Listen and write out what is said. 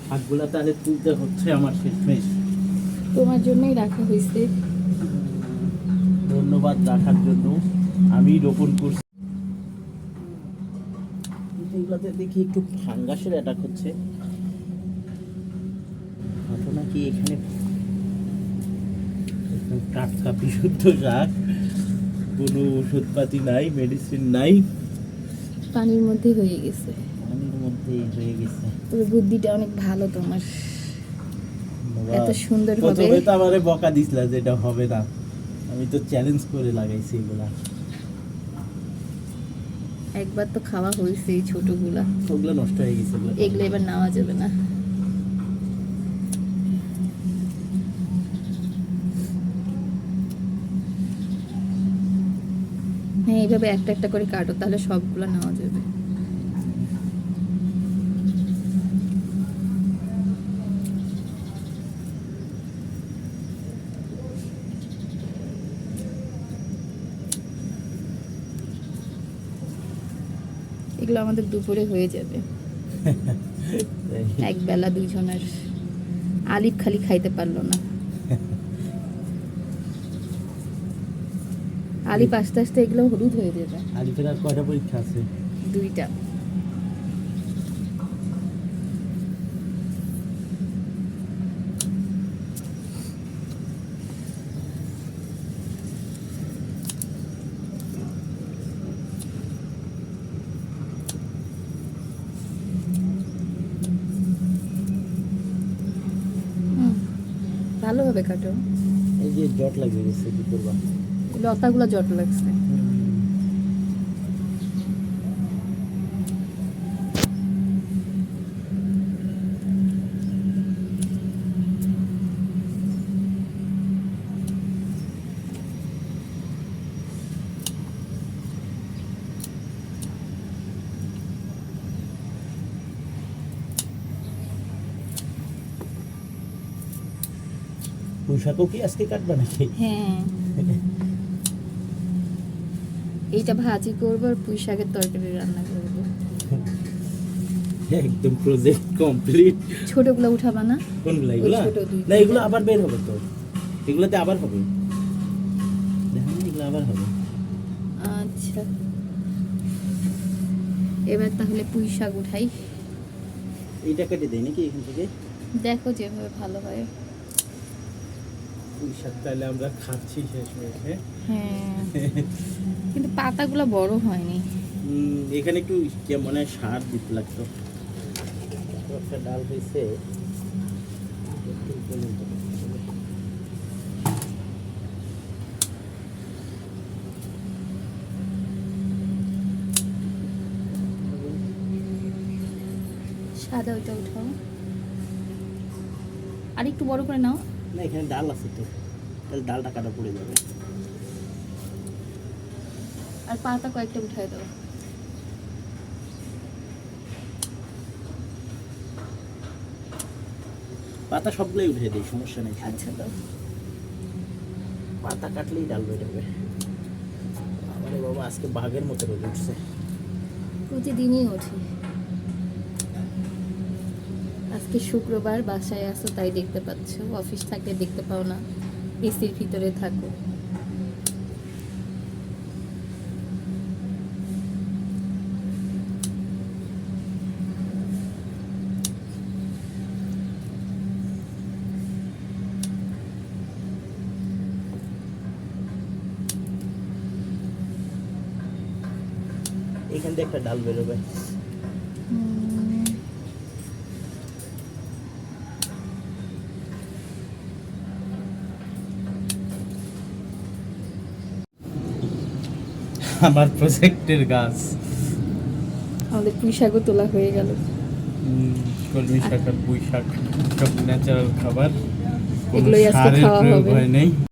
শাকগুলা তাহলে তুলতে হচ্ছে আমার শেষমেশ। তোমার জন্যই রাখা হয়েছে। ধন্যবাদ রাখার জন্য। আমি রোপণ করছি এগুলাতে, দেখি একটু ফাঙ্গাসের অ্যাটাক হচ্ছে। ঘটনা কি এখানে একদম টাটকা বিশুদ্ধ শাক, কোনো ওষুধপাতি নাই, মেডিসিন নাই, পানির মধ্যে হয়ে গেছে। পানির মধ্যেই হয়ে গেছে। তবে বুদ্ধিটা অনেক ভালো তোমার, এত সুন্দর হবে। প্রথমে তো আমারে বকা দিছিলা যে এটা হবে না, আমি তো চ্যালেঞ্জ করে লাগাইছি এগুলা। একবার তো খাওয়া হয়েছে এই ছোটগুলা, ওগুলা নষ্ট হয়ে গেছে। এগুলো এবার নেওয়া যাবে না। হ্যাঁ, এইভাবে একটা একটা করে কাটো, তাহলে সবগুলো নেওয়া যাবে। এগুলো আমাদের দুপুরে হয়ে যাবে, এক বেলা দুইজনের। আলিফ খালি খাইতে পারলো না। আলিফ আস্তে আস্তে এগুলো হলুদ হয়ে যাবে। আলিফের আর কয়টা পরীক্ষা আছে? 2টা। ভালোভাবে কাটো। এই যে জট লাগিয়ে গেছে, কি করবা? লতাগুলো জট লাগছে। পুঁইশাকও কি আজকে কাটবা নাকি? হ্যাঁ, এইটা ভাজি করবো আর পুঁই শাকের তরকারি রান্না করবো। একদম প্রজেক্ট কমপ্লিট। ছোটগুলো উঠাবা না? কোনগুলা? এগুলা ছোট দুইটা। না, এগুলো আবার বের হবে তো, এগুলাতে আবার হবে, দেখেন এগুলো আবার হবে। আচ্ছা, এবার তাহলে পুঁই শাক উঠাই। এইটা কেটে দেই নাকি এখান থেকে? দেখো যেভাবে ভালো হয়। পুঁই শাক তাহলে আমরা খাচ্ছি শেষমেশ। হ্যাঁ, কিন্তু পাতাগুলো বড় হয়নি। এখানে একটু কেমন সার দিতে লাগতো। একটা ডাল হয়েছে, সাদা ওইটা উঠাও, আর একটু বড় করে নাও। না এখানে ডাল আছে তো, তাহলে ডালটা কাটা পড়ে যাবে। আর পাতা কয়েকটা উঠাই দাও। পাতা সবগুলোই উঠে দিই, সমস্যা নেই। আচ্ছা দাও। পাতা কাটলেই ডাল বেরোবে। আরে বাবা, আজকে বাঘের মতো রোদ উঠছে। প্রতিদিনই ওঠে। আজকে শুক্রবার, বাসায় আসো তাই দেখতে পাচ্ছ, অফিস থাকলে দেখতে পাও না, এসির ভিতরে থাকো। এখান থেকে একটা ডাল বেরোবে। আমার প্রজেক্টের গাছ। আমাদের পুঁই শাকও তোলা হয়ে গেল। কলমি শাক আর পুঁই শাক সব ন্যাচারাল খাবার, কোনো এগুলোই আজকে সারের খাওয়া প্রয়োগ হবে। হয় নাই।